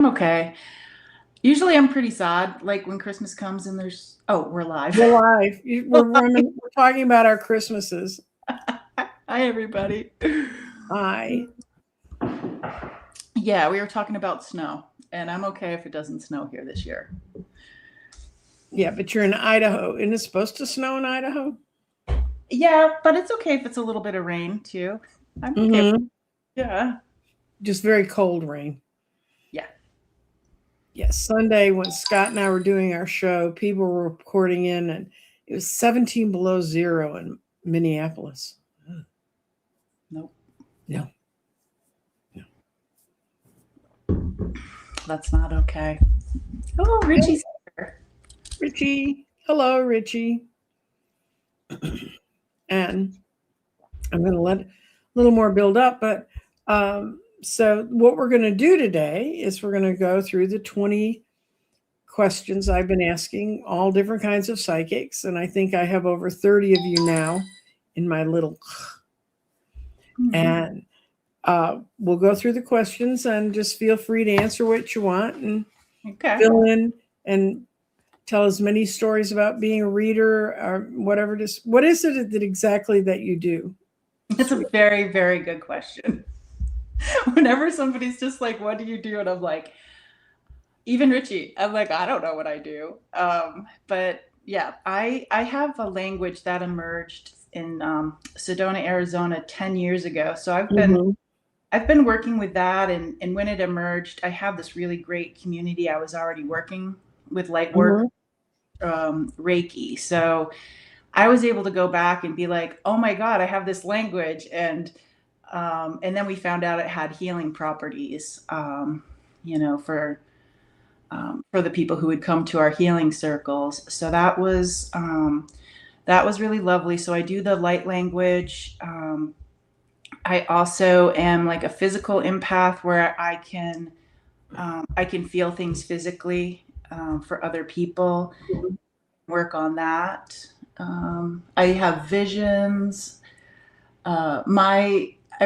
I'm okay. Usually I'm pretty sad, like when Christmas comes and we're live. We're live. We're talking about our Christmases. Hi, everybody. Hi. Yeah, we were talking about snow, and I'm okay if it doesn't snow here this year. Yeah, but you're in Idaho. Isn't it supposed to snow in Idaho? Yeah, but it's okay if it's a little bit of rain too. I'm okay. Mm-hmm. Yeah. Just very cold rain. Yeah. Yes. Sunday, when Scott and I were doing our show, people were reporting in, and it was 17 below zero in Minneapolis. Nope. No, no. That's not okay. Oh, Richie's here. Richie. Hello, Richie. And I'm going to let a little more build up, but so what we're going to do today is we're going to go through the 20 questions I've been asking all different kinds of psychics, and I think I have over 30 of you now in my little. Mm-hmm. And we'll go through the questions and just feel free to answer what you want and fill in and tell as many stories about being a reader or whatever it is. What is it that exactly that you do? That's a very, very good question. Whenever somebody's just like, "What do you do?" and I'm like, even Richie, I'm like, I don't know what I do. But yeah, I have a language that emerged in Sedona, Arizona 10 years ago. So Mm-hmm. I've been working with that, and when it emerged, I have this really great community. I was already working with light work, Mm-hmm. Reiki. So I was able to go back and be like, oh my God, I have this language. And then we found out it had healing properties, for the people who would come to our healing circles. So that was really lovely. So I do the light language. I also am like a physical empath where I can feel things physically for other people. Work on that. I have visions. I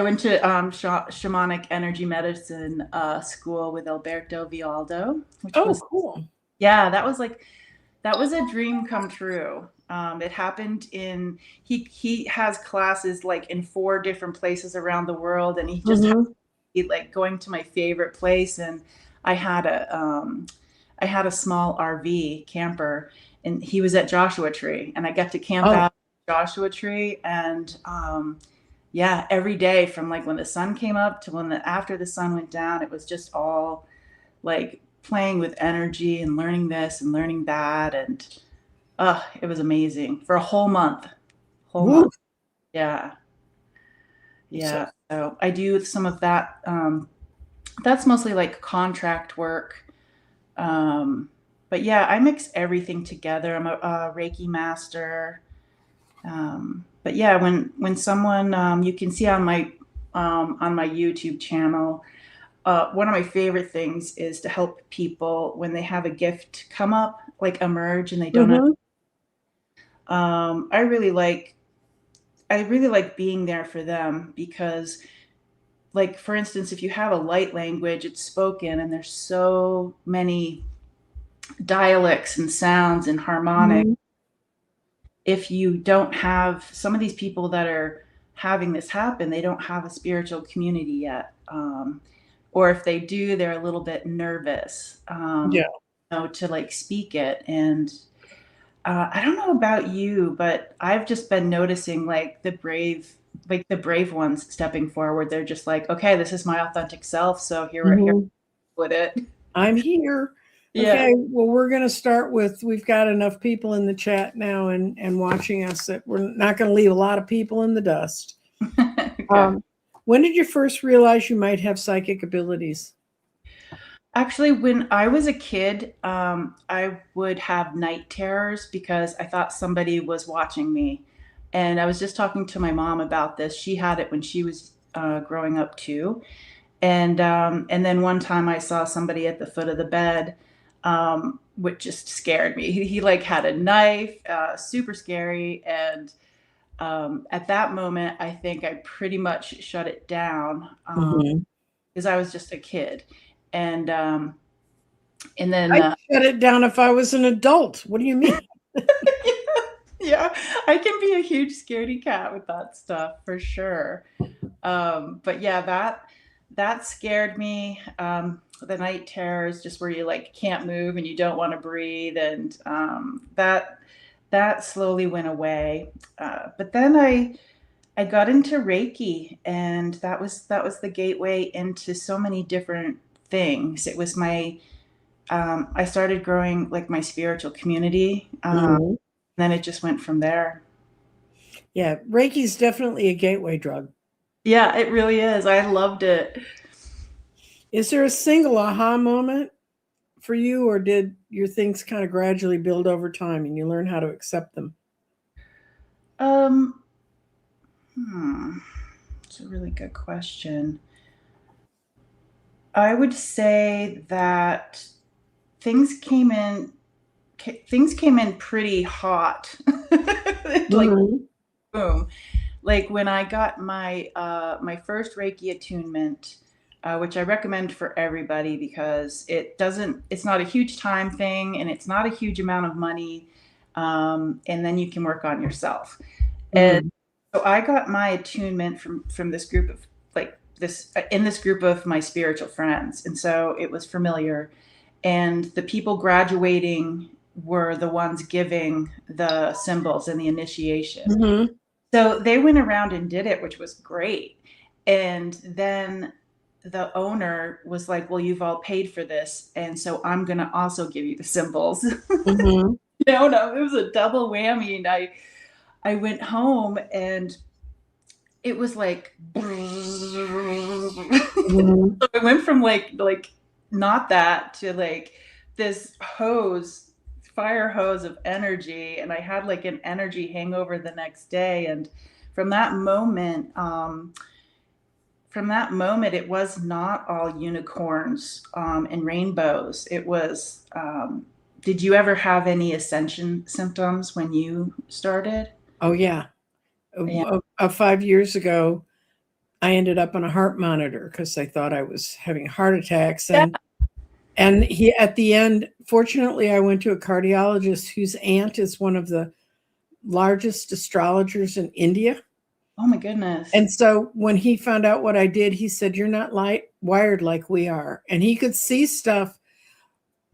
went to shamanic energy medicine school with Alberto Vialdo, which Oh, was cool. yeah, that was a dream come true. It happened in he has classes like in 4 different places around the world, and he just Mm-hmm. like going to my favorite place. And I had a I had a small RV camper, and he was at Joshua Tree, and I got to camp Oh, out at Joshua Tree, and yeah, every day from like when the sun came up to after the sun went down, it was just all like playing with energy and learning this and learning that, and it was amazing for a whole month. Whole woo. month. Yeah. So, Yeah. So I do some of that. That's mostly like contract work. Um, but yeah, I mix everything together. I'm a Reiki master. But yeah, when someone you can see on my YouTube channel, one of my favorite things is to help people when they have a gift come up, like emerge, and they don't know. mm-hmm. Um, I really like I really like being there for them because, like, for instance, if you have a light language, it's spoken, and there's so many dialects and sounds and harmonics. Mm-hmm. If you don't have some of these people that are having this happen, they don't have a spiritual community yet. Or if they do, they're a little bit nervous, Yeah. to like speak it. And I don't know about you, but I've just been noticing like the brave ones stepping forward. They're just like, okay, this is my authentic self. So here Mm-hmm. with it. I'm here. Yeah. Okay, well, we're going to start with we've got enough people in the chat now and watching us that we're not going to leave a lot of people in the dust. Okay. Um, when did you first realize you might have psychic abilities? Actually, when I was a kid, I would have night terrors because I thought somebody was watching me. And I was just talking to my mom about this. She had it when she was growing up too. And then one time I saw somebody at the foot of the bed, which just scared me. He like had a knife, super scary. And at that moment, I think I pretty much shut it down Mm-hmm. because I was just a kid. And And then, I'd shut it down if I was an adult. What do you mean? yeah, I can be a huge scaredy cat with that stuff for sure. But yeah, that scared me. The night terrors, just where you like can't move and you don't want to breathe, and that slowly went away. But then I got into Reiki, and that was the gateway into so many different things. It was my I started growing like my spiritual community. Mhm. Then it just went from there. Yeah, Reiki's definitely a gateway drug. Yeah, it really is. I loved it. Is there a single aha moment for you, or did your things kind of gradually build over time and you learn how to accept them? Um, it's a really good question. I would say that things came in things came in pretty hot. Like Mhm. boom. Like when I got my first Reiki attunement, which I recommend for everybody because it's not a huge time thing and it's not a huge amount of money, and then you can work on yourself. And Mhm. so I got my attunement from this group of like this in this group of my spiritual friends, and so it was familiar. And the people graduating were the ones giving the symbols and the initiation. Mhm. So they went around and did it, which was great. And then the owner was like, "Well, you've all paid for this, and so I'm going to also give you the symbols." Mhm. No, it was a double whammy. And I went home, and it was like Mhm. so it went from like not that to like this fire hose of energy, and I had like an energy hangover the next day. And from that moment, it was not all unicorns and rainbows. It was. Did you ever have any ascension symptoms when you started? Oh yeah. Yeah. 5 years ago, I ended up on a heart monitor because I thought I was having heart attacks, Yeah. and he at the end, fortunately, I went to a cardiologist whose aunt is one of the largest astrologers in India. Oh my goodness. And so when he found out what I did, he said, "You're not wired like we are." And he could see stuff.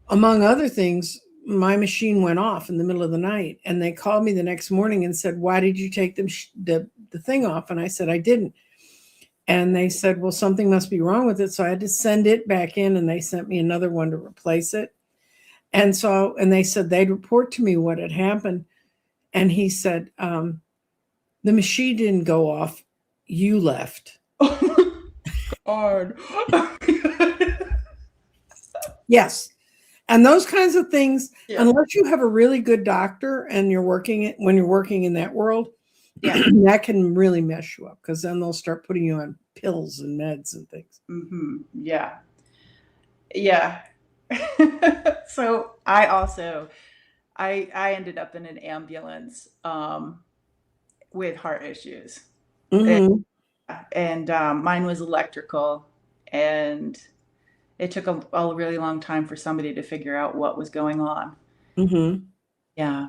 Among other things, my machine went off in the middle of the night, and they called me the next morning and said, "Why did you take the thing off?" And I said, "I didn't." And they said, "Well, something must be wrong with it." So I had to send it back in, and they sent me another one to replace it. And they said they'd report to me what had happened. And he said, "The machine didn't go off. You left." Oh my god. Yes. And those kinds of things, Yeah. unless you have a really good doctor and when you're working in that world, Yeah. that can really mess you up because then they'll start putting you on pills and meds and things. Yeah. Yeah. So I also I ended up in an ambulance with heart issues. And, Hmm. mine was electrical, and it took a really long time for somebody to figure out what was going on. Hmm. Yeah.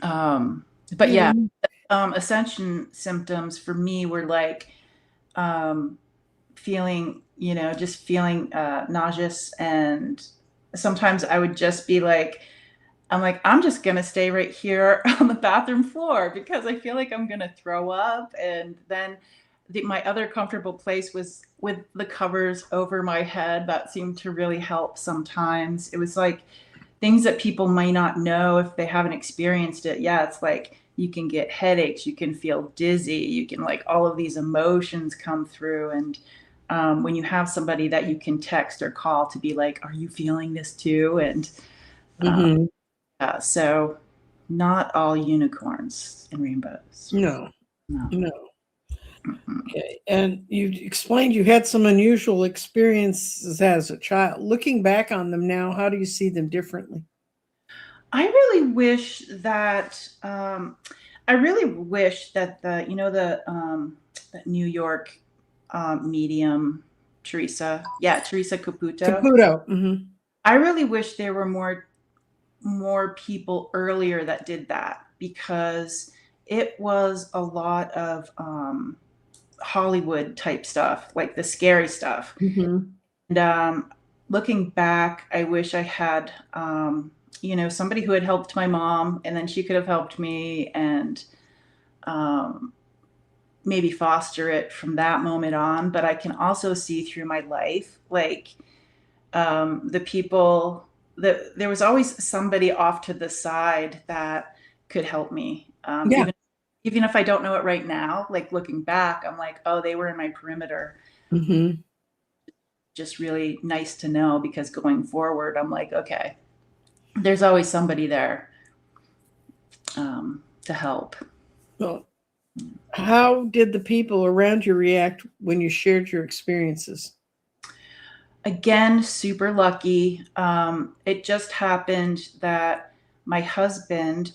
Um but Yeah. yeah, ascension symptoms for me were like um just feeling nauseous. And sometimes I would just be like, I'm just going to stay right here on the bathroom floor because I feel like I'm going to throw up. And then my other comfortable place was with the covers over my head. That seemed to really help sometimes. It was like things that people might not know if they haven't experienced it. Yeah, it's like you can get headaches, you can feel dizzy, you can like all of these emotions come through. And when you have somebody that you can text or call to be like, "Are you feeling this too?" And uh, Hmm. yeah, so not all unicorns and rainbows. No, No. no. Mm-mm. Okay. And you explained you had some unusual experiences as a child. Looking back on them now, how do you see them differently? I really wish that the that New York medium Teresa, yeah, Teresa Caputo. Caputo. Hmm. I really wish there were more people earlier that did that, because it was a lot of Hollywood type stuff, like the scary stuff. Mm-hmm. And looking back, I wish I had, somebody who had helped my mom, and then she could have helped me, and um, maybe foster it from that moment on. But I can also see through my life, like the people that there was always somebody off to the side that could help me, Yeah. even if I don't know it right now. Like looking back, I'm like, oh, they were in my perimeter. Mm-hmm. Just really nice to know, because going forward, I'm like, okay, there's always somebody there to help. Well, how did the people around you react when you shared your experiences? Again, super lucky. It just happened that my husband,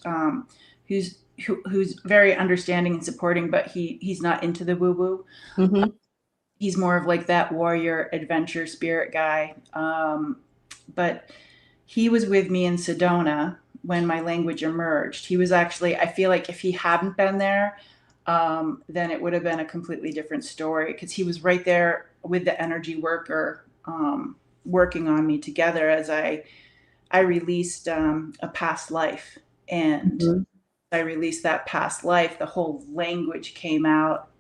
who's very understanding and supporting, but he's not into the woo woo. Mm-hmm. He's more of like that warrior adventure spirit guy. But he was with me in Sedona when my language emerged. He was actually, I feel like if he hadn't been there, then it would have been a completely different story, because he was right there with the energy worker, working on me together as I released a past life. And Mm-hmm. I released that past life, the whole language came out,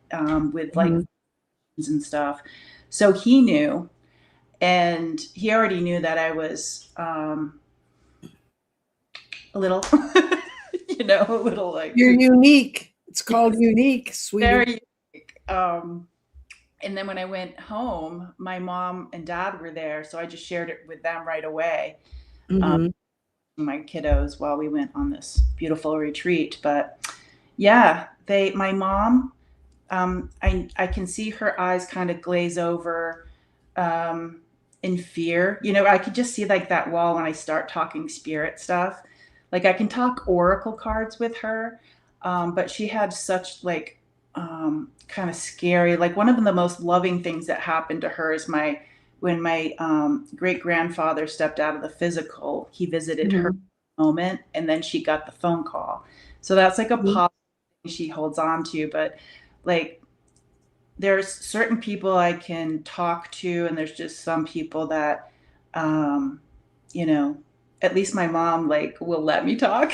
with like Mm-hmm. and stuff. So he knew, and he already knew that I was a little, a little like You're cuckoo. unique. It's called unique, sweetie. Very and then when I went home, my mom and dad were there, so I just shared it with them right away. Um, Mm-hmm. my kiddos, while we went on this beautiful retreat. But yeah, my mom, I can see her eyes kind of glaze over, in fear. I could just see like that wall when I start talking spirit stuff. Like I can talk oracle cards with her, but she had such like kind of scary. Like one of the most loving things that happened to her is when my great grandfather stepped out of the physical. He visited her Mm-hmm. moment, and then she got the phone call. So that's like a Mm-hmm. positive thing she holds on to. But like there's certain people I can talk to, and there's just some people that, um, you know, at least my mom like will let me talk.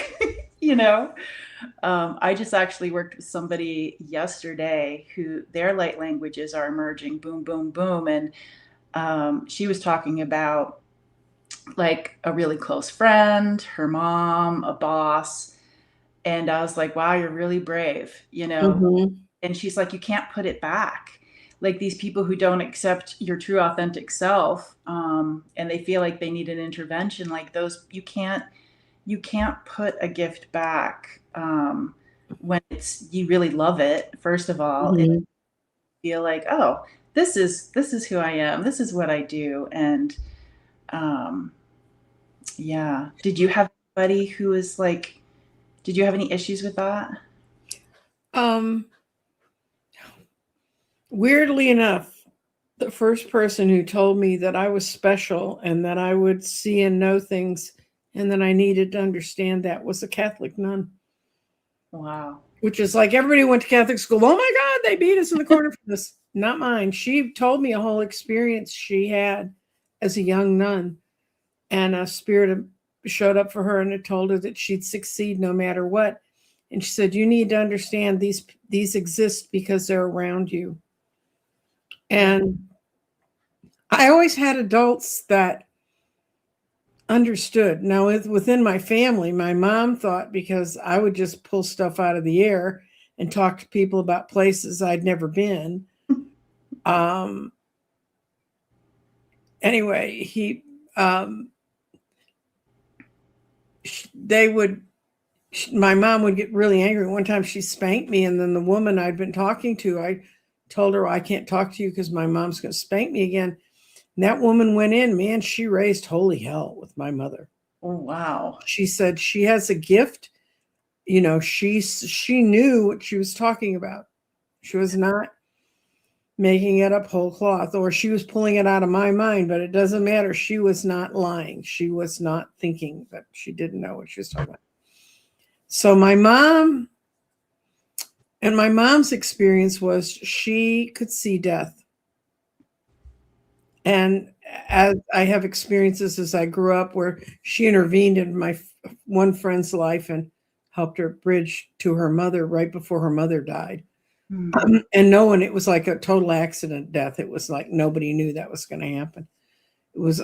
you know, I just actually worked with somebody yesterday who their light languages are emerging, boom, boom, boom, and she was talking about like a really close friend, her mom, a boss, and I was like, wow, you're really brave. Mm-hmm. And she's like, you can't put it back. Like these people who don't accept your true authentic self, and they feel like they need an intervention, like those, you can't put a gift back, when it's you really love it, first of all, and Mm-hmm. feel like, oh, this is who I am, this is what I do. And um, yeah, did you have anybody who is like, did you have any issues with that? Um, Weirdly enough, the first person who told me that I was special and that I would see and know things and that I needed to understand that was a Catholic nun, Wow. which is like everybody went to Catholic school. Oh my God, they beat us in the corner for this. Not mine. She told me a whole experience she had as a young nun, and a spirit showed up for her and it told her that she'd succeed no matter what. And she said, "You need to understand these exist because they're around you." Yeah. And I always had adults that understood. Now, within my family, my mom thought because I would just pull stuff out of the air and talk to people about places I'd never been. Um, anyway, um, they would, my mom would get really angry. One time she spanked me, and then the woman I'd been talking to, I told her, well, I can't talk to you because my mom's going to spank me again. And that woman went in, man, she raised holy hell with my mother. Oh, wow. She said she has a gift. She knew what she was talking about. She was not making it up whole cloth, or she was pulling it out of my mind, but it doesn't matter. She was not lying. She was not thinking that she didn't know what she was talking about. So my mom's experience was she could see death. And as I have experiences as I grew up where she intervened in my one friend's life and helped her bridge to her mother right before her mother died. Hmm. And no one, it was like a total accident death. It was like nobody knew that was going to happen.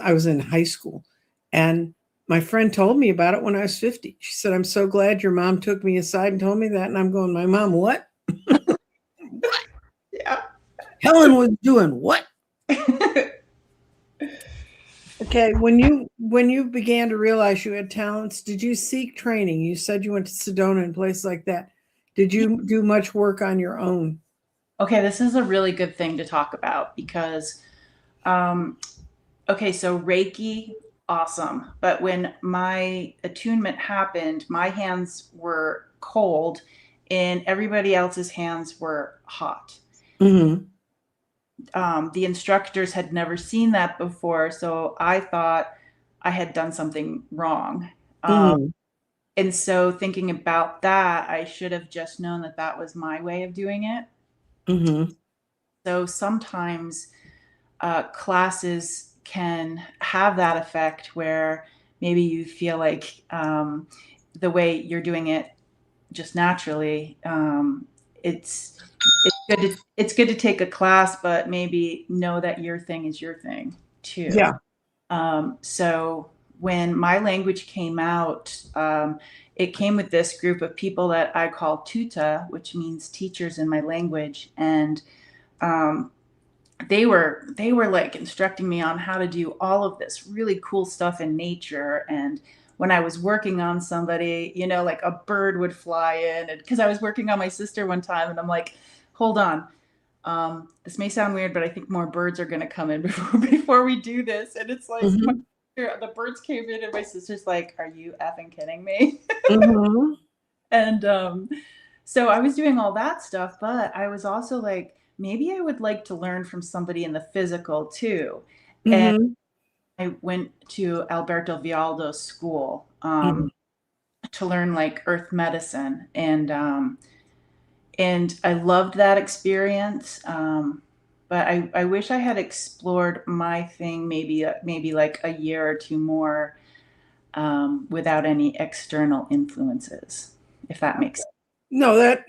I was in high school, and my friend told me about it when I was 50. She said, "I'm so glad your mom took me aside and told me that." And I'm going, "My mom, what? What? Yeah. Helen was doing what?" Okay, when you began to realize you had talents, did you seek training? You said you went to Sedona and places like that. Did you do much work on your own? Okay, this is a really good thing to talk about because, um, okay, so Reiki, awesome. But when my attunement happened, my hands were cold and everybody else's hands were hot. Mm-hmm. The instructors had never seen that before, so I thought I had done something wrong. Um, Mm-hmm. and so thinking about that, I should have just known that that was my way of doing it. Mm-hmm. So sometimes classes can have that effect where maybe you feel like the way you're doing it just naturally, it's good to take a class, but maybe know that your thing is your thing too. Yeah. So when my language came out, it came with this group of people that I call TUTAH, which means teachers in my language, and um, they were like instructing me on how to do all of this really cool stuff in nature. And when I was working on somebody, like a bird would fly in, and because I was working on my sister one time, and I'm like, hold on, this may sound weird, but I think more birds are going to come in before we do this. And it's like Mm-hmm. the birds came in, and my sister's like, "Are you effing kidding me?" Mm-hmm. And so I was doing all that stuff, but I was also like, maybe I would like to learn from somebody in the physical too. And Mm-hmm. I went to Alberto Vialdo's school Mm-hmm. to learn like earth medicine, and I loved that experience. But I wish I had explored my thing maybe like a year or two more without any external influences, if that makes sense. No, that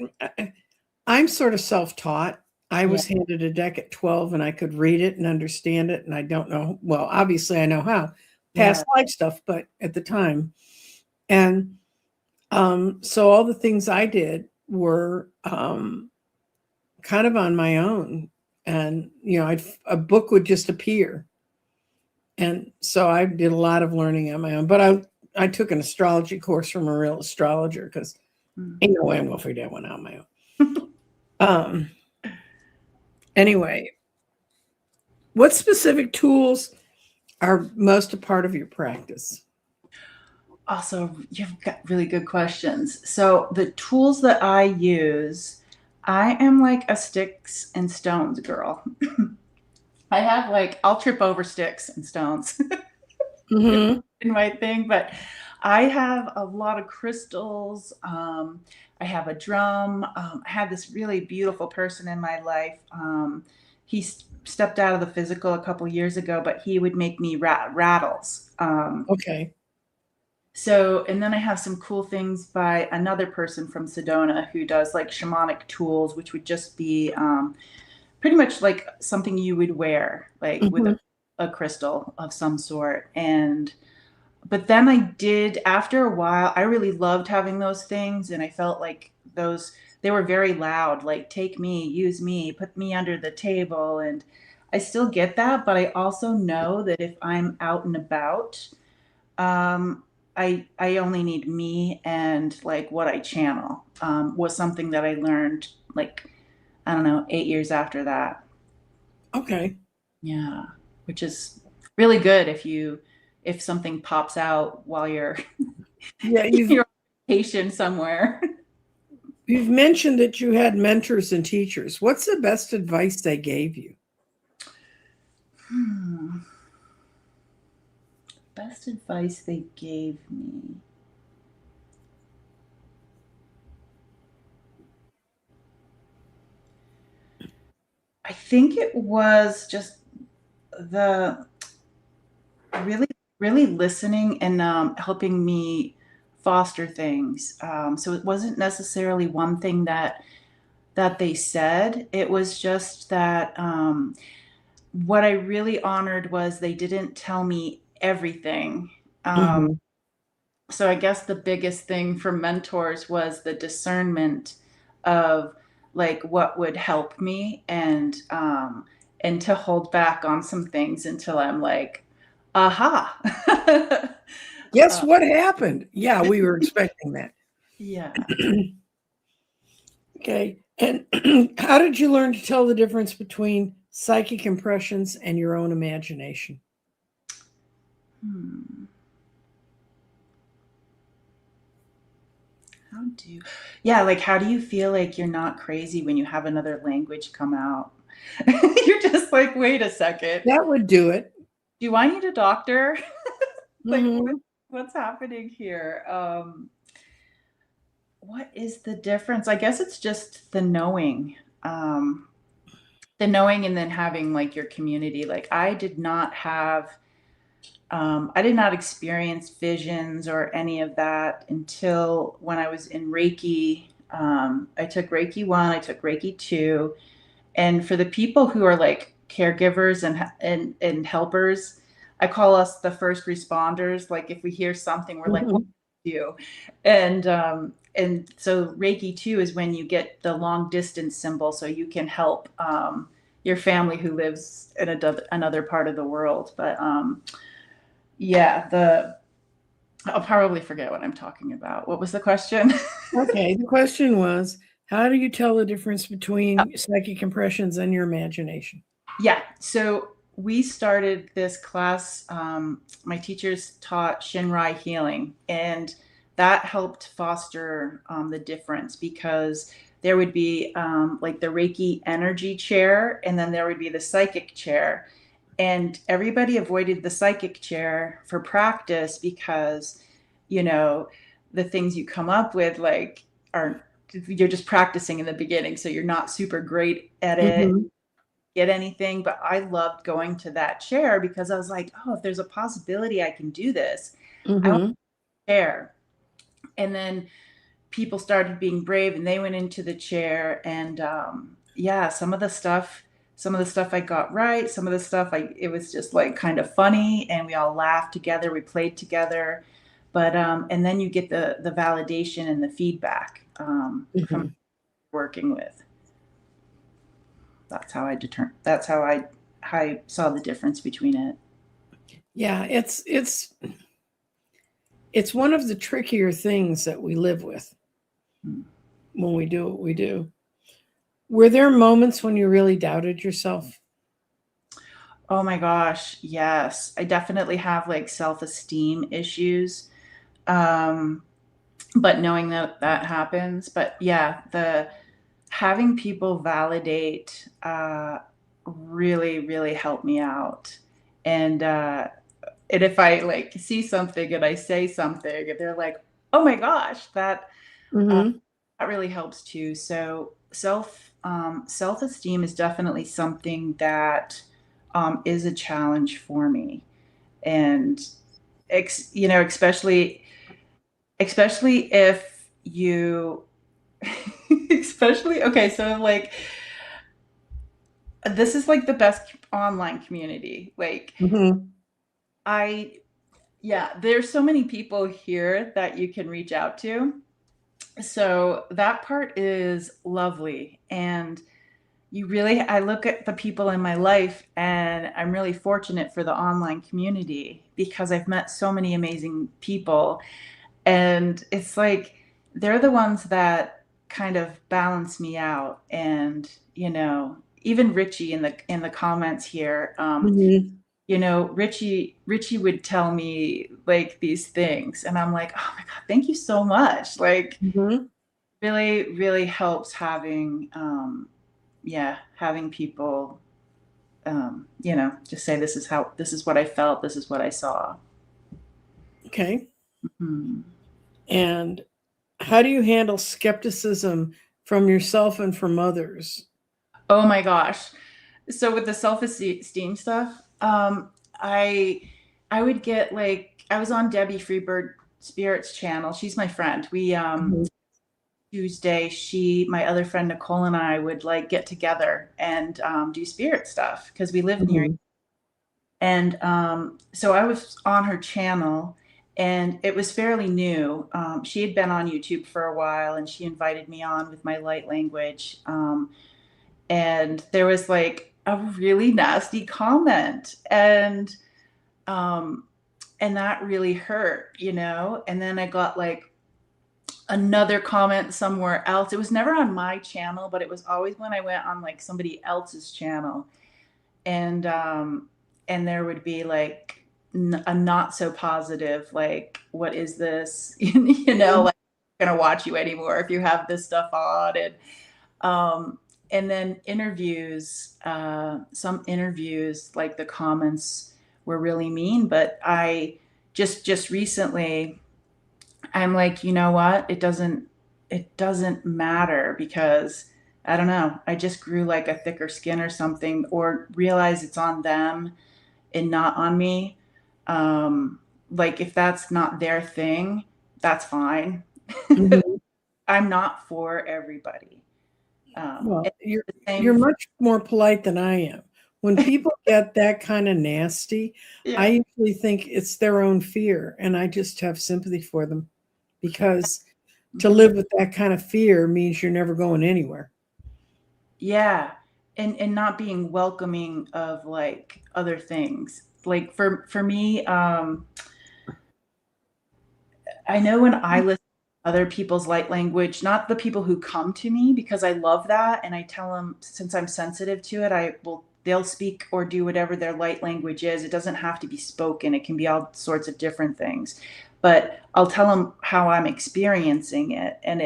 I'm sort of self-taught. I Yeah. was handed a deck at 12 and I could read it and understand it. And I don't know, well, obviously I know how Yeah. past life stuff, but at the time. And so all the things I did were kind of on my own. And, a book would just appear. And so I did a lot of learning on my own. But I took an astrology course from a real astrologer because Mm. ain't no way I'm going to figure that one out on my own. Um, anyway, what specific tools are most a part of your practice? Also, you've got really good questions. So the tools that I use, I am like a sticks and stones girl. I have like I'll trip over sticks and stones Mm-hmm. in my thing, but I have a lot of crystals. I have a drum. I had this really beautiful person in my life. He stepped out of the physical a couple years ago, but he would make me rattles. Okay. So, and then I have some cool things by another person from Sedona who does like shamanic tools, which would just be pretty much like something you would wear, like with Mm-hmm. a crystal of some sort. And, but then I did, after a while, I really loved having those things. And I felt like they were very loud, like take me, use me, put me under the table. And I still get that. But I also know that if I'm out and about, um, I only need me, and like what I channel was something that I learned like I don't know 8 years after that. Okay. Yeah, which is really good if something pops out while you're Yeah, you're on vacation somewhere. You've mentioned that you had mentors and teachers. What's the best advice they gave you? Hmm. Best advice they gave me. I think it was just the really, really listening and helping me foster things. So it wasn't necessarily one thing that they said. It was just that what I really honored was they didn't tell me everything. Um, Mm-hmm. so I guess the biggest thing for mentors was the discernment of like what would help me and to hold back on some things until I'm like, aha. Guess uh, what happened? Yeah, we were expecting that. yeah. Okay. And how did you learn to tell the difference between psychic impressions and your own imagination? Hmm. How do you, yeah, like how do you feel like you're not crazy when you have another language come out? You're just like, wait a second. That would do it. Do I need a doctor? Like Mm-hmm. what's happening here? What is the difference? I guess it's just Um, the knowing and then having like your community. Like I did not experience visions or any of that until when I was in Reiki. I took Reiki 1, I took Reiki 2, and for the people who are like caregivers and helpers, I call us the first responders. Like if we hear something, we're like, "What Mm-hmm. do you do?" And so Reiki 2 is when you get the long distance symbol, so you can help your family who lives in another part of the world. But yeah, the I'll probably forget what I'm talking about. What was the question? Okay. The question was, how do you tell the difference between psychic impressions and your imagination? Yeah. So we started this class. My teachers taught Shinrai healing, and that helped foster the difference because there would be like the Reiki energy chair, and then there would be the psychic chair. And everybody avoided the psychic chair for practice because, you know, the things you come up with like are you're just practicing in the beginning, so you're not super great at it Mm-hmm. get anything, but I loved going to that chair because I was like, oh, if there's a possibility I can do this, I want Mm-hmm. a chair. And then people started being brave and they went into the chair. And yeah, some of the stuff I got right, some of the stuff it was just like kind of funny and we all laughed together, we played together. But and then you get the validation and the feedback from Mm-hmm. working with. That's how I saw the difference between it. Yeah, it's one of the trickier things that we live with Hmm. when we do what we do. Were there moments when you really doubted yourself? Oh my gosh, yes. I definitely have like self-esteem issues. Um, but knowing that that happens, but yeah, the having people validate really, really helped me out. And and if I like see something and I say something and they're like, "Oh my gosh, Mm-hmm. that really helps too." So self-esteem is definitely something that is a challenge for me, and especially if you, especially okay. So like this is like the best online community. Like Mm-hmm. I, yeah, there's so many people here that you can reach out to. So that part is lovely, and I look at the people in my life and I'm really fortunate for the online community because I've met so many amazing people. And it's like they're the ones that kind of balance me out. And, even Richie in the comments here, Mm-hmm. Richie would tell me like these things and I'm like, oh my God, thank you so much. Like, Mm-hmm. really, really helps having, yeah, having people, just say, this is what I felt, this is what I saw. Okay. Hmm. And how do you handle skepticism from yourself and from others? Oh my gosh. So with the self-esteem stuff, I I would get like, I was on Debbie Freebird Spirit's channel. She's my friend. We Mhm. Tuesday, my other friend Nicole and I would like get together and do spirit stuff because we live near. Mhm. And so I was on her channel and it was fairly new. She had been on YouTube for a while and she invited me on with my light language. And there was like a really nasty comment. Um, and that really hurt, you know? And then I got like another comment somewhere else. It was never on my channel, but it was always when I went on like somebody else's channel. And there would be like a not so positive, like, what is this? Like, I'm gonna watch you anymore if you have this stuff on. Um and then interviews, some interviews, like the comments were really mean, but I just recently I'm like, you know what? It doesn't matter because I don't know. I just grew like a thicker skin or something, or realize it's on them and not on me. Like if that's not their thing, that's fine. Mhm. I'm not for everybody. Well, It's the you're same for, much more polite than I am. When people get that kind of nasty, yeah. I usually think it's their own fear, and I just have sympathy for them because to Mhm. live with that kind of fear means you're never going anywhere. Yeah. And not being welcoming of like other things. Like for me, I know when I listen to other people's light language, not the people who come to me, because I love that. And I tell them, since I'm sensitive to it, they'll speak or do whatever their light language is. It doesn't have to be spoken, it can be all sorts of different things. But I'll tell them how I'm experiencing it. And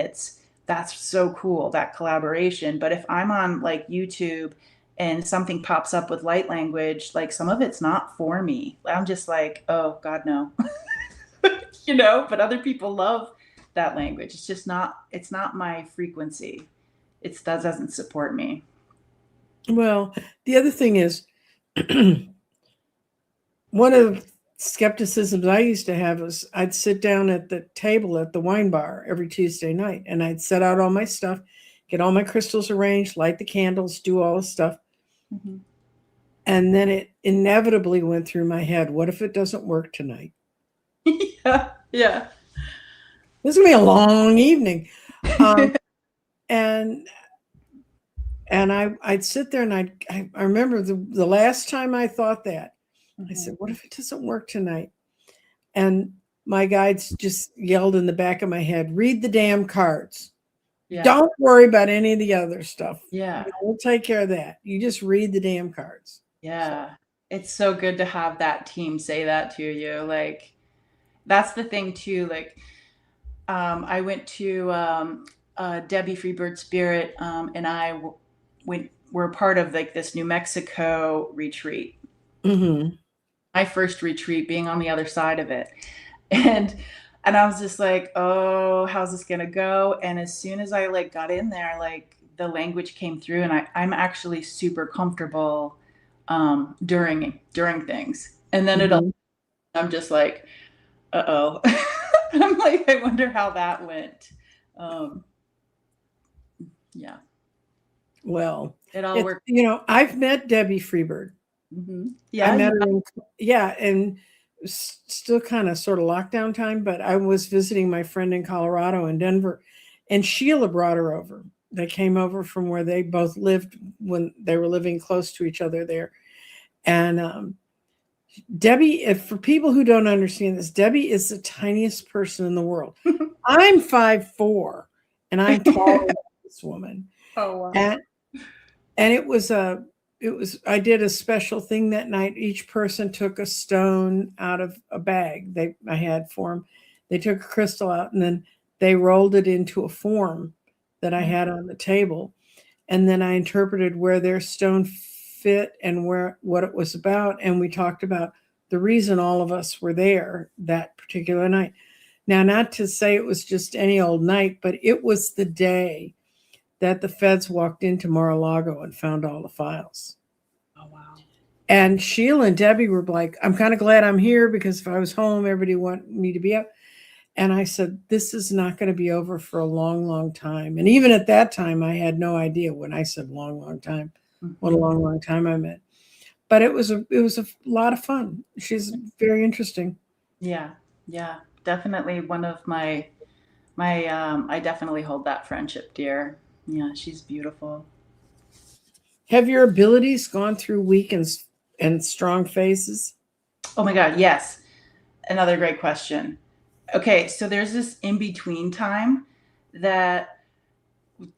that's so cool, that collaboration. But if I'm on like YouTube and something pops up with light language, like some of it's not for me. I'm just like, oh, God, no. But other people love that language. It's not my frequency. That doesn't support me. Well, the other thing is, one of the skepticisms I used to have was I'd sit down at the table at the wine bar every Tuesday night and I'd set out all my stuff, get all my crystals arranged, light the candles, do all the stuff. Mhm. And then it inevitably went through my head, what if it doesn't work tonight? Yeah, yeah. This is gonna be a long evening. Um, and I'd sit there and I remember the last time I thought that, I Mhm. said, what if it doesn't work tonight? And my guides just yelled in the back of my head, read the damn cards. Yeah, Don't worry about any of the other stuff. yeah, We'll take care of that. You just read the damn cards. So, yeah. It's so good to have that team say that to you. Like, that's the thing too. Like, I went to Debbie Freebird Spirit, and were part of like this New Mexico retreat. mhm. My first retreat, being on the other side of it. and and I was just like, oh, how's this gonna go? And as soon as I like got in there, like the language came through, and I'm actually super comfortable during things. And then Mhm. I'm just like, uh-oh. I'm like, I wonder how that went. um yeah, Well, it all worked. I've met Debbie Freebird. I Yeah, met you her in, yeah, and still kind of sort of lockdown time, but I was visiting my friend in Colorado in Denver, and Sheila brought her over. They came over from where they both lived when they were living close to each other there. And Debbie, if for people who don't understand this, Debbie is the tiniest person in the world. I'm 5'4", and I'm taller than this woman. Oh, wow. And it was I did a special thing that night. Each person took a stone out of a bag I had for them. They took a crystal out and then they rolled it into a form. that I had on the table. And then I interpreted where their stone fit and where what it was about. And we talked about the reason all of us were there that particular night. Now, not to say it was just any old night, but it was the day that the feds walked into Mar-a-Lago and found all the files. Oh, wow. And Sheila and Debbie were like, I'm kind of glad I'm here because if I was home, everybody wanted me to be up. And I said, this is not going to be over for a long, long time. And even at that time, I had no idea when I said long, long time, what a long, long time I meant. But it was a lot of fun. She's very interesting. Yeah. Yeah. Definitely one of I definitely hold that friendship dear. Yeah, she's beautiful. Have your abilities gone through weak and strong phases? Oh my God, yes. Another great question. Okay, so there's this in between time that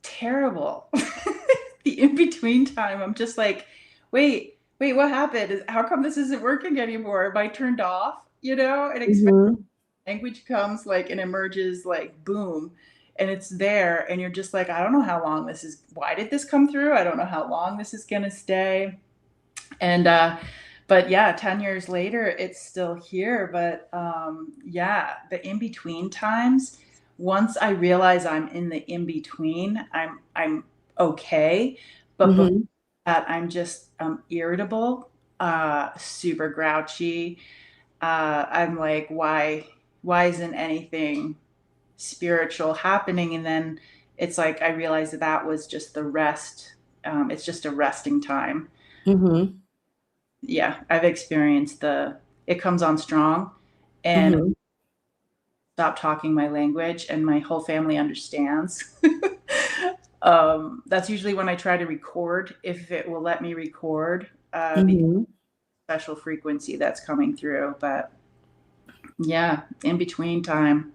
terrible. The in between time, I'm just like, wait, what happened? How come this isn't working anymore? Am I turned off? And expect Mm-hmm. language comes like and emerges like boom, and it's there, and you're just like, I don't know how long this is. Why did this come through? I don't know how long this is gonna stay. And but yeah, 10 years later it's still here. But yeah, the in between times, once I realize I'm in the in between, I'm okay. But before Mm-hmm. that, I'm just irritable, super grouchy. I'm like, why isn't anything spiritual happening? And then it's like I realized that that was just the rest. It's just a resting time. Mm-hmm. Yeah, I've experienced it comes on strong, and Mm-hmm. stop talking my language, and my whole family understands. That's usually when I try to record, if it will let me record, because Mm-hmm. special frequency that's coming through. But yeah, in between time.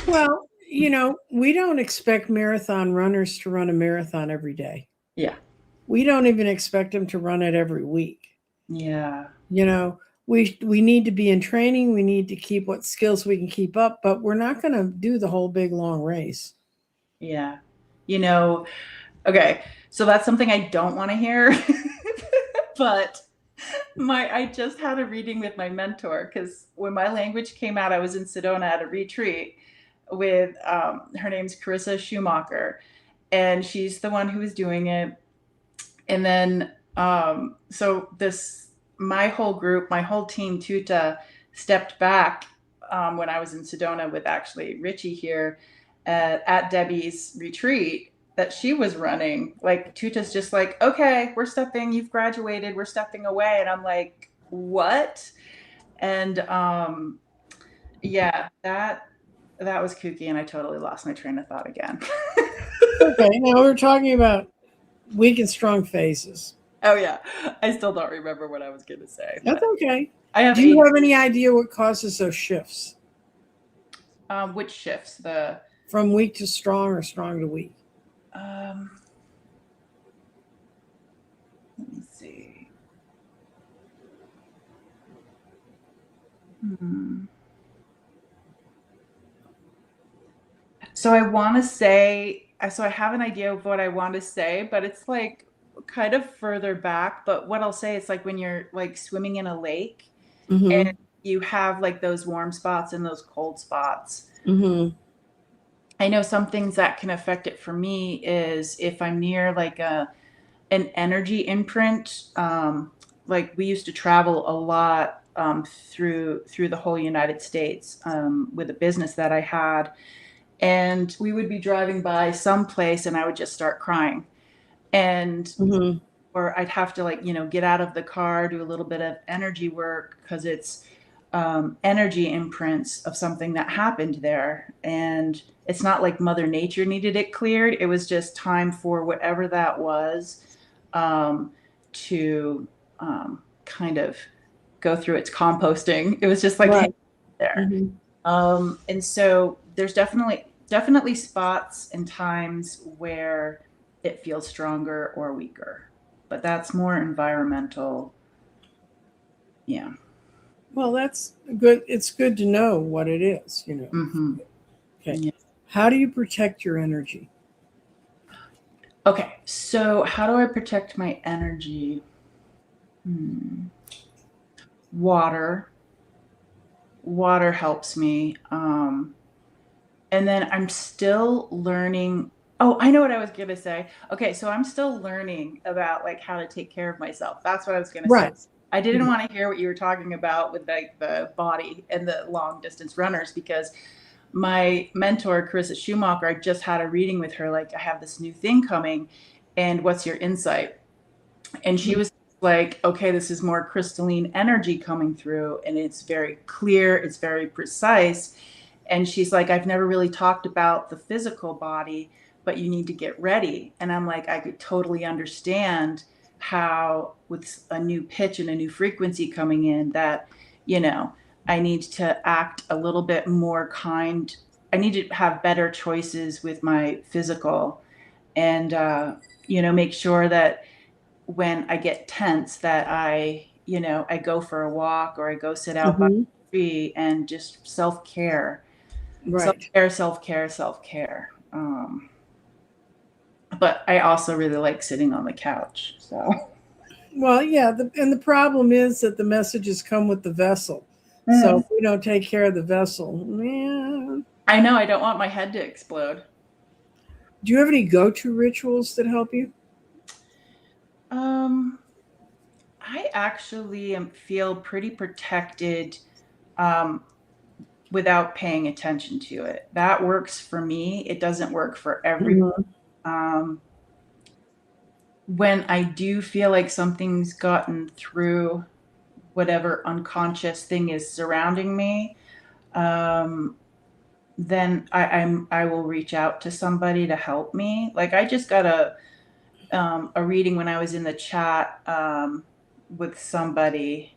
Well, we don't expect marathon runners to run a marathon every day. Yeah, We don't even expect them to run it every week. yeah, You know, we need to be in training. We need to keep what skills we can keep up, but we're not going to do the whole big long race. yeah. You know, okay, so that's something I don't want to hear. But I just had a reading with my mentor, because when my language came out, I was in Sedona at a retreat with her name's Carissa Schumacher, and she's the one who was doing it. And then so this my whole group, my whole team, TUTAH, stepped back when I was in Sedona with actually Richie here at Debbie's retreat that she was running. Like TUTAH's just like, okay, you've graduated, we're stepping away. And I'm like, what? And yeah, that was kooky, and I totally lost my train of thought again. Okay, now we're talking about weak and strong phases. Oh yeah, I still don't remember what I was gonna say, That's but okay. I have Do you AD. have any idea what causes those shifts Which shifts? The from weak to strong or strong to weak? um, let me see. Hmm. So I want to say, so I have an idea of what I want to say, but it's like kind of further back. But what I'll say is like when you're like swimming in a lake, and Mm-hmm. you have like those warm spots and those cold spots. Mm-hmm. I know some things that can affect it for me is if I'm near like an energy imprint. Like we used to travel a lot through the whole United States with a business that I had, and we would be driving by some place, and I would just start crying, and Mm-hmm. or I'd have to like get out of the car, do a little bit of energy work because it's energy imprints of something that happened there. And it's not like Mother Nature needed it cleared. It was just time for whatever that was to kind of go through its composting. It was just like hanging Right. there. Mm-hmm. And so there's definitely spots and times where it feels stronger or weaker, but that's more environmental. Yeah. Well, that's good. It's good to know what it is. Hmm. Okay. Yeah. How do you protect your energy? Okay, so how do I protect my energy? Water. Water helps me. And then I'm still learning. Oh, I know what I was gonna say. Okay, so I'm still learning about like how to take care of myself. That's what I was gonna say. Right. I didn't Mhm. want to hear what you were talking about with like the body and the long distance runners because my mentor, Carissa Schumacher, I just had a reading with her. Like, I have this new thing coming, and what's your insight? And she was like, okay, this is more crystalline energy coming through, and it's very clear, it's very precise. And she's like, I've never really talked about the physical body, but you need to get ready. And I'm like, I could totally understand how, with a new pitch and a new frequency coming in, that, you know, I need to act a little bit more kind. I need to have better choices with my physical and, make sure that when I get tense that I go for a walk or I go sit out by Mhm. a tree and just self-care, Right. self-care, self-care, self-care. But I also really like sitting on the couch. So Well, yeah, and the problem is that the messages come with the vessel. So if we don't take care of the vessel, yeah. I know I don't want my head to explode. Do you have any go-to rituals that help you? Um, I actually feel pretty protected um, without paying attention to it. That works for me. It doesn't work for everyone. Mhm. Um, when I do feel like something's gotten through whatever unconscious thing is surrounding me, um, then I will reach out to somebody to help me. Like I just got a reading when I was in the chat with somebody,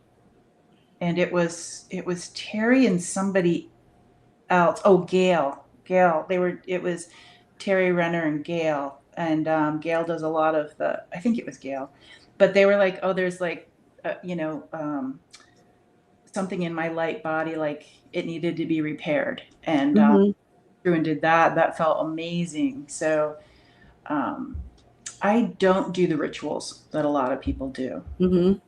and it was Terry and somebody else. Oh, Gail. It was Terry Renner and Gail, and Gail does a lot of the. I think it was Gail, but they were like, oh, there's like, something in my light body, like it needed to be repaired, and Mhm. through and did that. That felt amazing. So um, I don't do the rituals that a lot of people do. Mhm.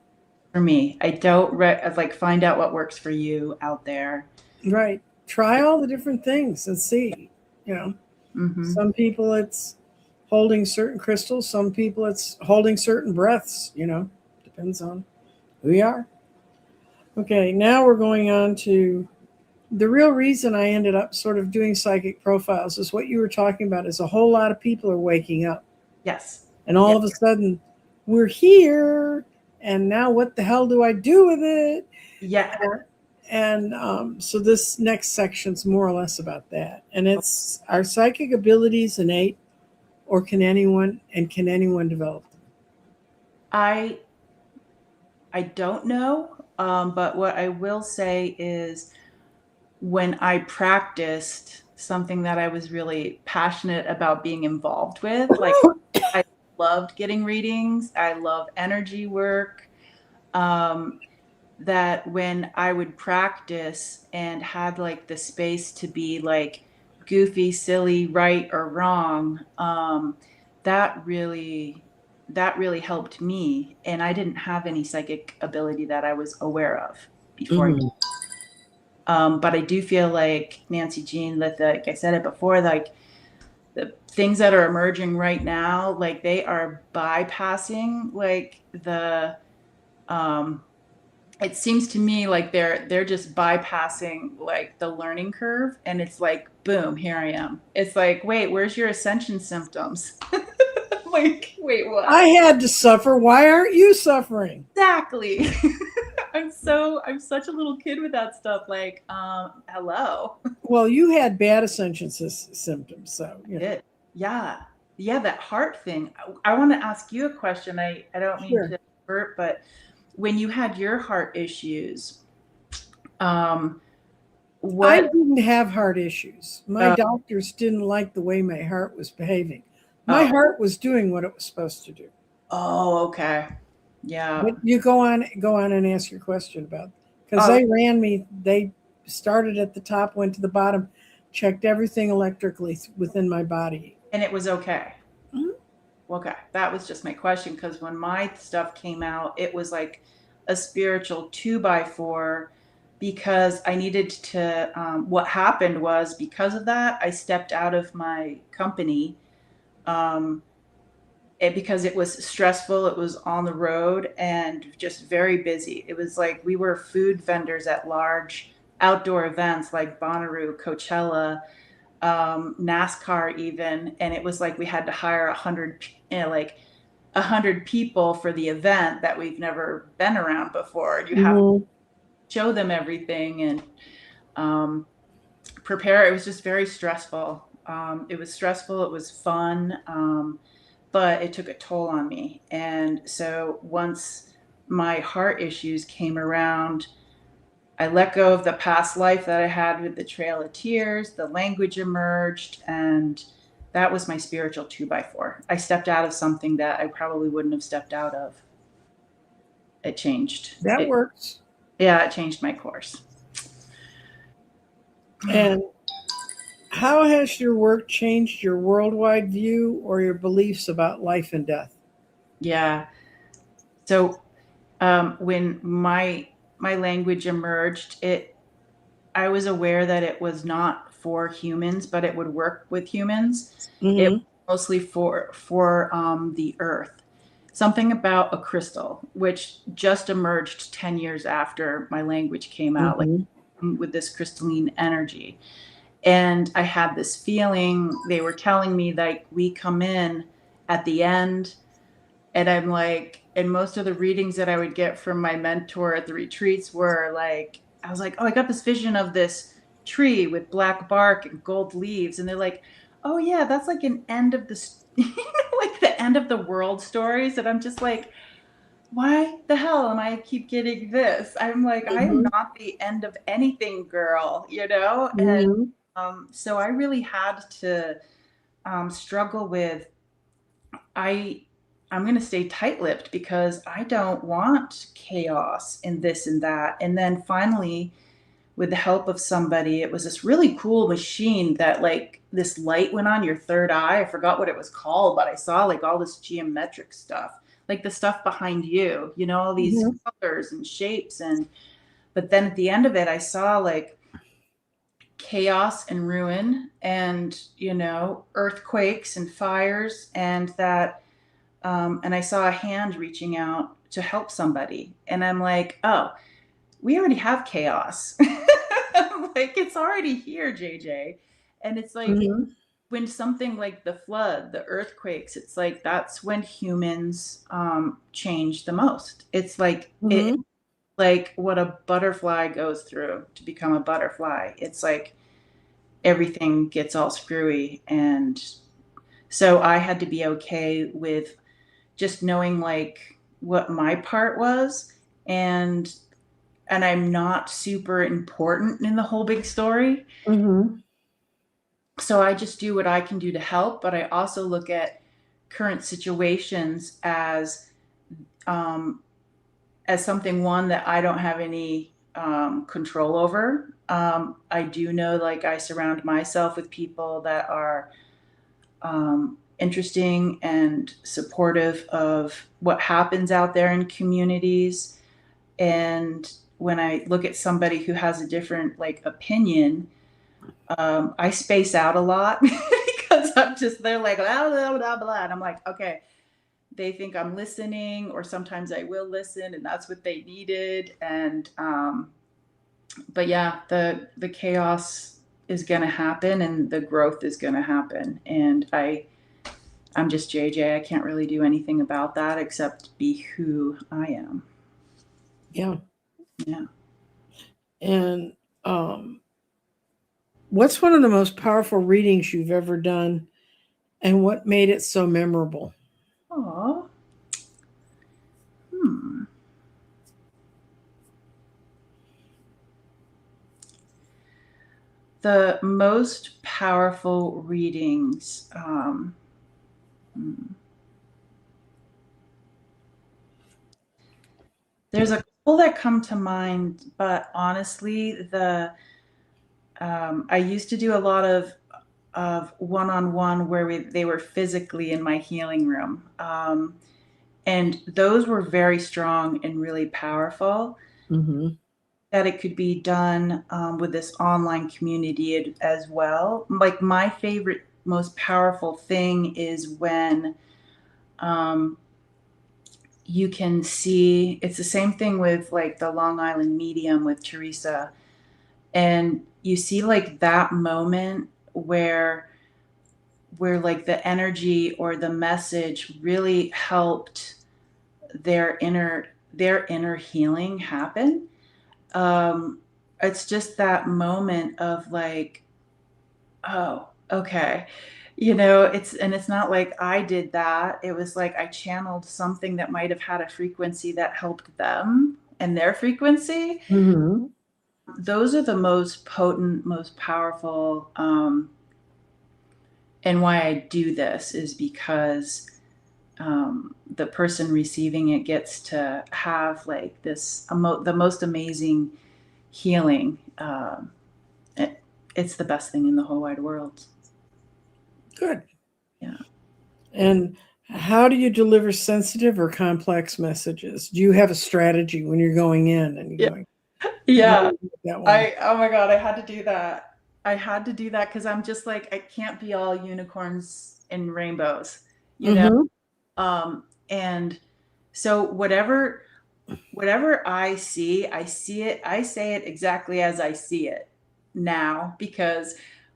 For me, I don't like find out what works for you out there. Right. Try all the different things and see. You know, Hmm. some people it's holding certain crystals, some people it's holding certain breaths, depends on who you are. Okay, now we're going on to the real reason I ended up sort of doing psychic profiles is what you were talking about is a whole lot of people are waking up Yes. and all Yeah. of a sudden we're here and now what the hell do I do with it? Yeah. And so this next section's more or less about that. And it's our psychic abilities innate or can anyone develop them? I I don't know, but what I will say is when I practiced something that I was really passionate about being involved with, like I loved getting readings, I love energy work. Um, that when I would practice and had like the space to be like goofy, silly, right or wrong, that really that really helped me. And I didn't have any psychic ability that I was aware of before. Mhm. But I do feel like Nancy Jean, that like I said it before, like the things that are emerging right now, like they are bypassing like the um it seems to me like they're just bypassing like the learning curve, and it's like boom, here I am. It's like, wait, where's your ascension symptoms? Like, wait, I what? had to suffer. Why aren't you suffering? Exactly. I'm such a little kid with that stuff, like hello. Well, you had bad ascension symptoms, so It, yeah, yeah, that heart thing. I want to ask you a question. I don't mean sure. to hurt, but when you had your heart issues, um I what didn't have heart issues. My uh, doctors didn't like the way my heart was behaving. My oh, heart was doing what it was supposed to do. oh, okay. Yeah. But you go on and ask your question about because Oh, they ran me. They started at the top, went to the bottom, checked everything electrically within my body. And it was okay. Mhm. Okay, that was just my question, because when my stuff came out, it was like a spiritual two by four, because I needed to. What happened was, because of that, I stepped out of my company, um, because it was stressful. It was on the road and just very busy. It was like we were food vendors at large outdoor events like Bonnaroo, Coachella, NASCAR even, and it was like we had to hire 100, like 100 people for the event that we've never been around before. You have to Mhm. show them everything and um, prepare. It was just very stressful. It was stressful. It was fun, but it took a toll on me. And so once my heart issues came around, I let go of the past life that I had with the Trail of Tears, the language emerged, and that was my spiritual two by four. I stepped out of something that I probably wouldn't have stepped out of. It changed. That works. Yeah, it changed my course. And how has your work changed your worldwide view or your beliefs about life and death? Yeah. So when my language emerged, it I was aware that it was not for humans, but it would work with humans. It was Mhm. mostly for the earth. Something about a crystal, which just emerged 10 years after my language came out, like Mhm. with this crystalline energy. And I had this feeling, they were telling me like we come in at the end, and I'm like, and most of the readings that I would get from my mentor at the retreats were like, I was like, oh, I got this vision of this tree with black bark and gold leaves. And they're like, oh, yeah, that's like an end of the, like the end of the world stories. And I'm just like, why the hell am I keep getting this? I'm like, I am Mhm. not the end of anything, girl, you know? And Mhm. so I really had to struggle with, I I'm going to stay tight-lipped because I don't want chaos and this and that. And then finally, with the help of somebody, it was this really cool machine that like this light went on your third eye. I forgot what it was called, but I saw like all this geometric stuff, like the stuff behind you, all these Mhm. colors and shapes. And but then at the end of it, I saw like chaos and ruin and earthquakes and fires, and that and I saw a hand reaching out to help somebody. And I'm like, oh, we already have chaos. I'm like, it's already here, JJ. And it's like Mhm. when something like the flood, the earthquakes, it's like that's when humans change the most. It's Mhm. like what a butterfly goes through to become a butterfly. It's like everything gets all screwy. And so I had to be okay with just knowing like what my part was, and I'm not super important in the whole big story. Mhm. So I just do what I can do to help, but I also look at current situations um, as something, one, that I don't have any control over. I do know, like, I surround myself with people that are interesting and supportive of what happens out there in communities. And when I look at somebody who has a different like opinion, I space out a lot because they're like blah blah blah blah, and I'm like, okay, they think I'm listening, or sometimes I will listen, and that's what they needed. And but yeah, the chaos is going to happen, and the growth is going to happen, and I'm just JJ. I can't really do anything about that except be who I am. Yeah. Yeah. And um, what's one of the most powerful readings you've ever done, and what made it so memorable? Oh. Hmm. The most powerful readings. Hmm. There's a couple that come to mind, but honestly, I used to do a lot of one-on-one where they were physically in my healing room. And those were very strong and really powerful. Mm-hmm. That it could be done with this online community as well. Like my favorite, most powerful thing is when um, you can see it's the same thing with like the Long Island Medium with Teresa, and you see like that moment where like the energy or the message really helped their inner healing happen. um it's just that moment of like, oh, okay, it's not like I did that. It was like I channeled something that might have had a frequency that helped them and their frequency. Mm-hmm. Those are the most potent, most powerful. And why I do this is because the person receiving it gets to have like the most amazing healing. It's the best thing in the whole wide world. Good. Yeah. And how do you deliver sensitive or complex messages? Do you have a strategy when you're going in and you're Yeah. going, how do Yeah. you do that one? Oh my God, I had to do that. I had to do that because I'm just like, I can't be all unicorns and rainbows, you know? Mm-hmm. And so whatever I say it exactly as I see it now, because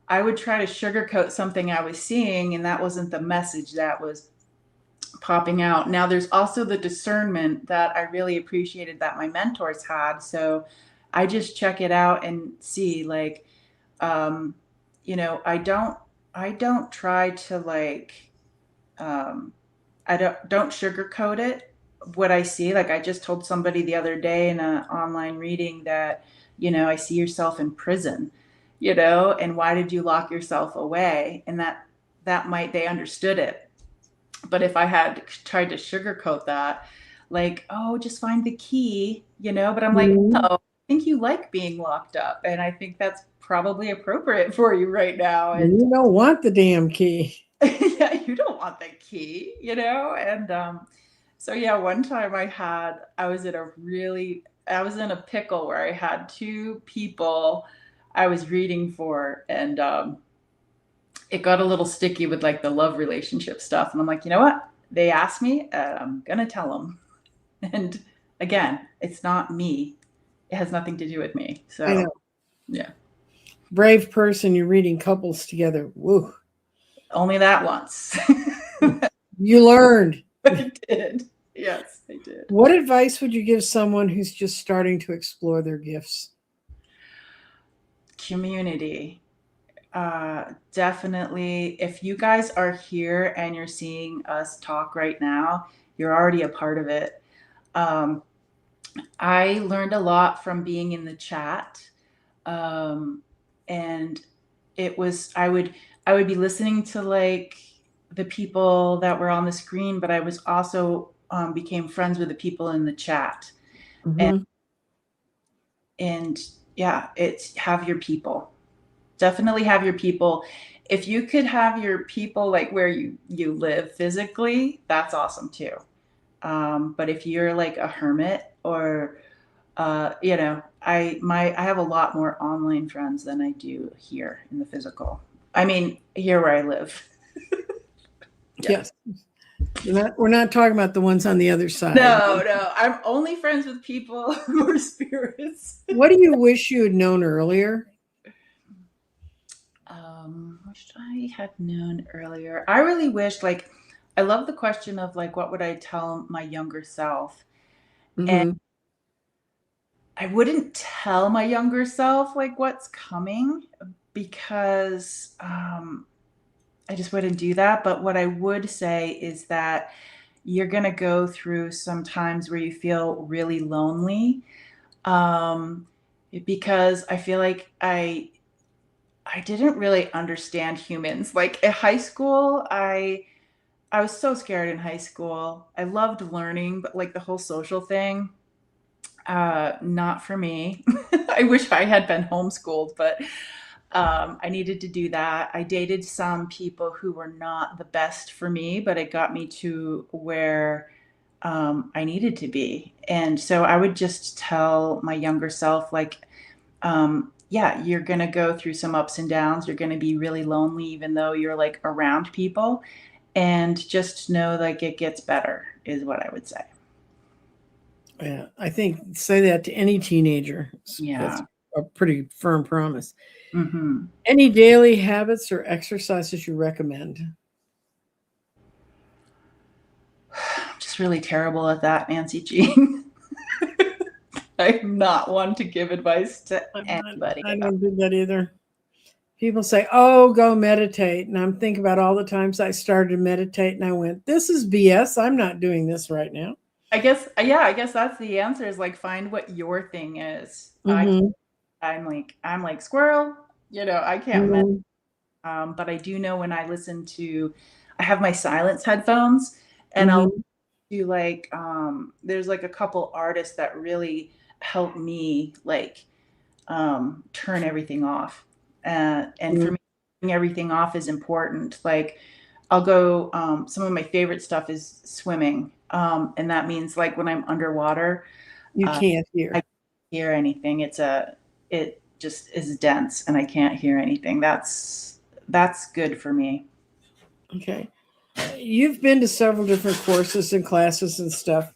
I would try to sugarcoat something I was seeing, and that wasn't the message that was popping out. Now, there's also the discernment that I really appreciated that my mentors had. So I just check it out and see, like, um, I don't try to like, um, I don't sugarcoat it. What I see, like I just told somebody the other day in an online reading that, I see yourself in prison, and why did you lock yourself away? And that might they understood it. But if I had tried to sugarcoat that, like, oh, just find the key, but I'm like, Mm-hmm. no, I think you like being locked up. And I think that's probably appropriate for you right now. And You don't want the damn key. yeah, you don't want the key, And so yeah, one time I was in a pickle where I had two people I was reading for, and it got a little sticky with like the love relationship stuff. And I'm like, you know what? They asked me, I'm gonna tell them. And again, it's not me. It has nothing to do with me. I So know. yeah, Brave person, you're reading couples together. Woo. only that once. You learned. I did. Yes, I did. What advice would you give someone who's just starting to explore their gifts? Community. Definitely. If you guys are here and you're seeing us talk right now, you're already a part of it. Um, I learned a lot from being in the chat. Um, and I would be listening to like the people that were on the screen, but I was also became friends with the people in the chat. And Mm-hmm. and yeah, it's have your people. Definitely have your people. If you could have your people like where you live physically, that's awesome too. But if you're like a hermit or I have a lot more online friends than I do here in the physical. I mean, here where I live. Yeah. Yes. We're not talking about the ones on the other side. No, no. I'm only friends with people who are spirits. What do you wish you had known earlier? Which I had known earlier. I really wish, like, I love the question of like, what would I tell my younger self? And Mm-hmm. I wouldn't tell my younger self like what's coming because I just wouldn't do that. But what I would say is that you're going to go through some times where you feel really lonely, um, because I feel like I didn't really understand humans. Like at high school, I was so scared in high school. I loved learning, but like the whole social thing, not for me. I wish I had been homeschooled, but I needed to do that. I dated some people who were not the best for me, but it got me to where I needed to be. And so I would just tell my younger self, like, yeah, you're going to go through some ups and downs. You're going to be really lonely, even though you're like around people. And just know like it gets better, is what I would say. Yeah, I think say that to any teenager. That's Yeah. a pretty firm promise. Hmm. Any daily habits or exercises you recommend? I'm just really terrible at that, Nancy Jean. I'm not one to give advice to I'm not, anybody I about. don't do that either. People say, "Oh, go meditate," and I'm thinking about all the times I started to meditate, and I went, "This is BS. I'm not doing this right now." I guess, yeah, I guess that's the answer is like find what your thing is. Hmm. I'm like squirrel, I can't med. Hmm. But I do know when I listen to, I have my silence headphones, and I'll Hmm. do like, there's like a couple artists that really help me like turn everything off. And for me, turning everything off is important. Like I'll go, some of my favorite stuff is swimming. And that means like when I'm underwater, You uh, can't I hear. can't hear anything. It just is dense and I can't hear anything. That's good for me. Okay. You've been to several different courses and classes and stuff.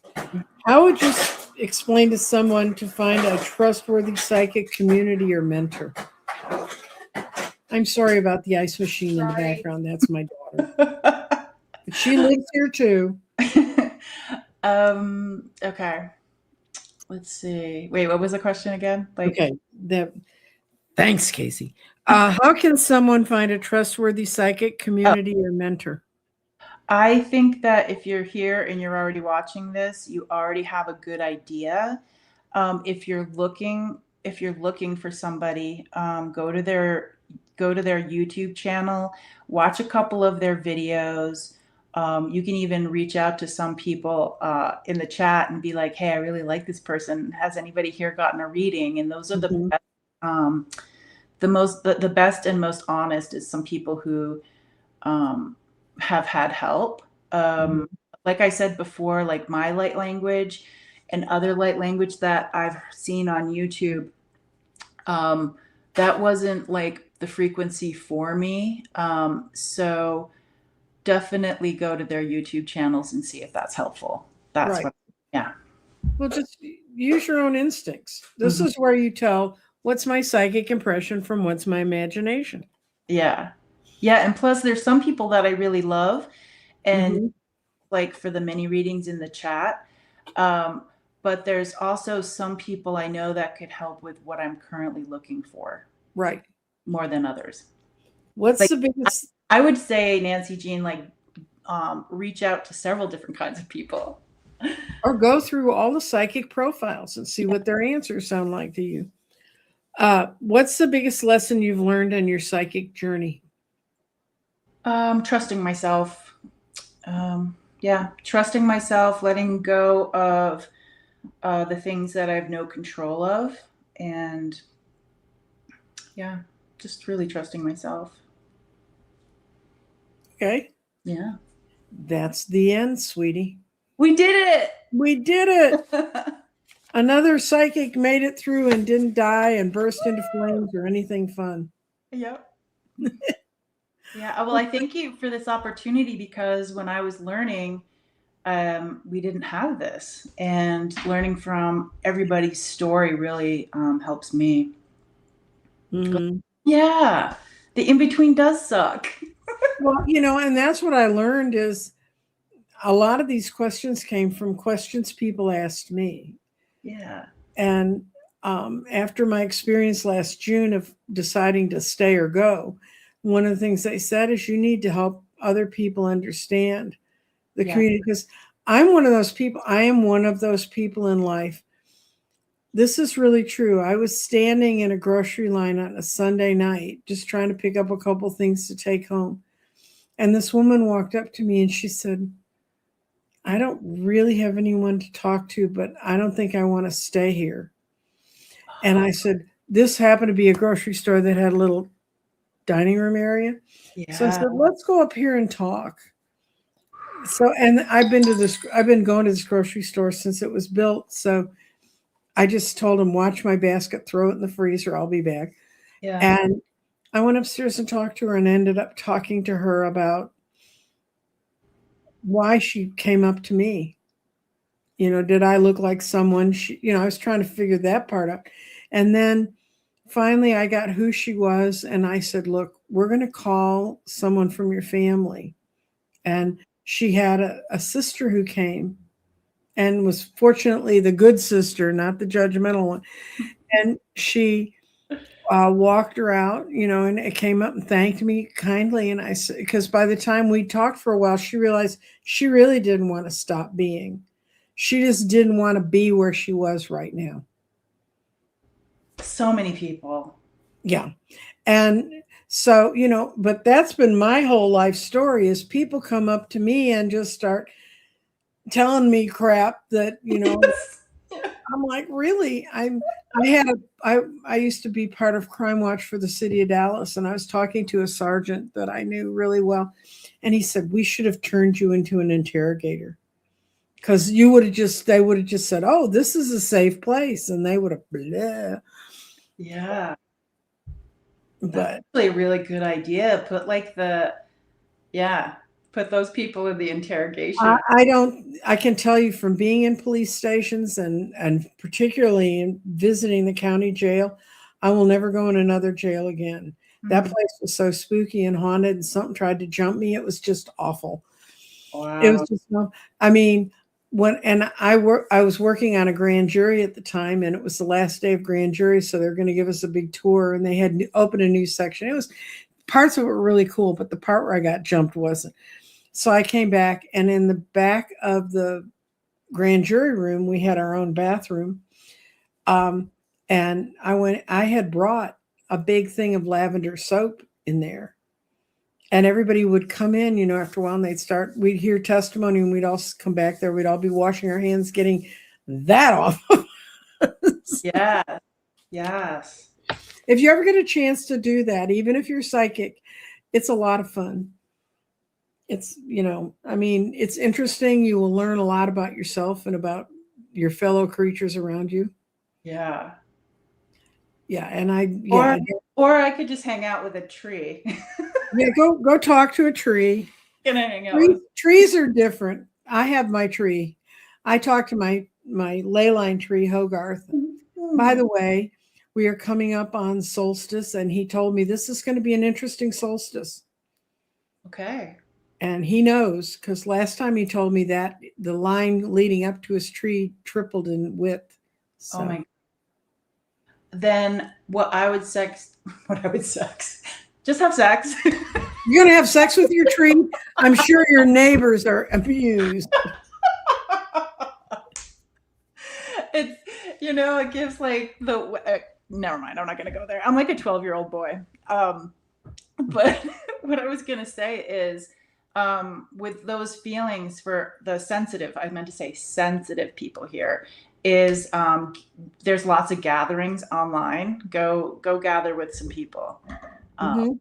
How would you explain to someone to find a trustworthy psychic community or mentor? I'm sorry about the ice machine in the Sorry. background. That's my daughter. But she lives here too. Okay. Let's see. Wait, what was the question again? Like, Okay. Thanks, Casey. How can someone find a trustworthy psychic oh, community or mentor? I think that if you're here and you're already watching this, you already have a good idea. If you're looking for somebody, go to their YouTube channel, watch a couple of their videos. You can even reach out to some people in the chat and be like, "Hey, I really like this person. Has anybody here gotten a reading?" And those are Mhm. um, the best and most honest is some people who um, have had help. Um, Mhm. like I said before, like my light language and other light language that I've seen on YouTube, um, that wasn't like the frequency for me. So definitely go to their YouTube channels and see if that's helpful. That's Right. what, yeah. Well, just use your own instincts. This Mhm. is where you tell what's my psychic impression from what's my imagination. Yeah. Yeah. And plus, there's some people that I really love. And Hmm. like for the mini readings in the chat. Um, but there's also some people I know that could help with what I'm currently looking for Right. more than others. What's Like the biggest, I would say, Nancy Jean, like reach out to several different kinds of people. or go through all the psychic profiles and see what their answers sound like to you? What's the biggest lesson you've learned on your psychic journey? Trusting myself. Yeah, trusting myself, letting go of the things that I have no control of, and yeah, just really trusting myself. Okay. Yeah, That's the end, sweetie. we did We did it. it. Another psychic made it through and didn't die and burst into flames or anything fun. Yep. Yeah. Well, I thank you for this opportunity because when I was learning, we didn't have this, and learning from everybody's story really helps me. Mhm. Yeah, the in between does suck. Well, and that's what I learned is a lot of these questions came from questions people asked me. Yeah. And after my experience last June of deciding to stay or go, one of the things they said is you need to help other people understand the Yeah. community because I'm one of those people. I am one of those people in life. This is really true. I was standing in a grocery line on a Sunday night, just trying to pick up a couple things to take home. And this woman walked up to me and she said, I don't really have anyone to talk to, but I don't think I want to stay here. And I said, this happened to be a grocery store that had a little dining room area. So I Yeah. said, let's go up here and talk. So, and I've been going to this grocery store since it was built. So I just told him, watch my basket, throw it in the freezer, I'll be back. Yeah. And I went upstairs and talked to her and ended up talking to her about why she came up to me. Did I look like someone I was trying to figure that part out. And then finally I got who she was. And I said, look, we're going to call someone from your family. And she had a sister who came and was fortunately the good sister, not the judgmental one. And she walked her out, and it came up and thanked me kindly. And I said, because by the time we talked for a while, she realized she really didn't want to stop being. She just didn't want to be where she was right now. So many people. Yeah. And so, but that's been my whole life story is people come up to me and just start telling me crap that, I'm like, really? I used to be part of Crime Watch for the city of Dallas, and I was talking to a sergeant that I knew really well, and he said, we should have turned you into an interrogator. Because they would have just said, oh, this is a safe place, and they would have blah. Yeah. That's But actually a really good idea. Put those people in the interrogation. I can tell you from being in police stations and particularly in visiting the county jail, I will never go in another jail again. That Mm. place was so spooky and haunted, and something tried to jump me. It was just awful. It was Wow. just no, I mean, I was working on a grand jury at the time, and it was the last day of grand jury, so they're going to give us a big tour, and they had opened a new section. It was parts of it were really cool, but the part where I got jumped wasn't. So I came back, and in the back of the grand jury room, we had our own bathroom. Um, and I had brought a big thing of lavender soap in there. And everybody would come in, after a while, and we'd hear testimony, and we'd all come back there. We'd all be washing our hands, getting that off. Yeah. Yes. If you ever get a chance to do that, even if you're psychic, it's a lot of fun. It's, it's interesting. You will learn a lot about yourself and about your fellow creatures around you. Yeah. Yeah. And I, Or yeah, or I could just hang out with a tree. yeah, go talk to a tree. Gonna hang out with Trees are different. I have my tree. I talk to my ley line tree, Hogarth. By Hmm. the way, we are coming up on solstice, and he told me this is going to be an interesting solstice. Okay. And he knows because last time he told me that the line leading up to his tree tripled in width. Oh So my. Then what I would sex. Just have sex. you're going to have sex with your tree. I'm sure your neighbors are amused. It's it gives like never mind, I'm not gonna go there. I'm like a 12-year-old boy. But what I was gonna say is with those feelings for the sensitive, I meant to say sensitive people here, is there's lots of gatherings online. Go gather with some people. um, Mm-hmm.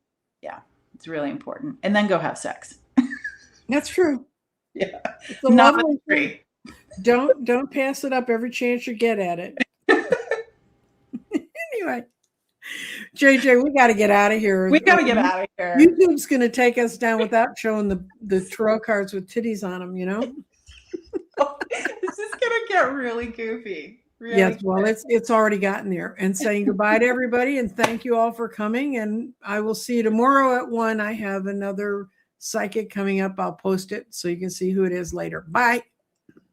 yeah, it's really important, and then go have sex. That's true. Yeah, It's a not with lovely a thing. tree. Don't pass it up every chance you get at it. Anyway, JJ, we got to get out of here. We gotta get out of here. YouTube's going to take us down without showing the tarot cards with titties on them. This is gonna get really goofy. Yes, Really. well, it's already gotten there. And saying goodbye to everybody, and thank you all for coming. And I will see you tomorrow at 1. I have another psychic coming up. I'll post it so you can see who it is later. Bye.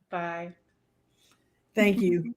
Bye. Thank you.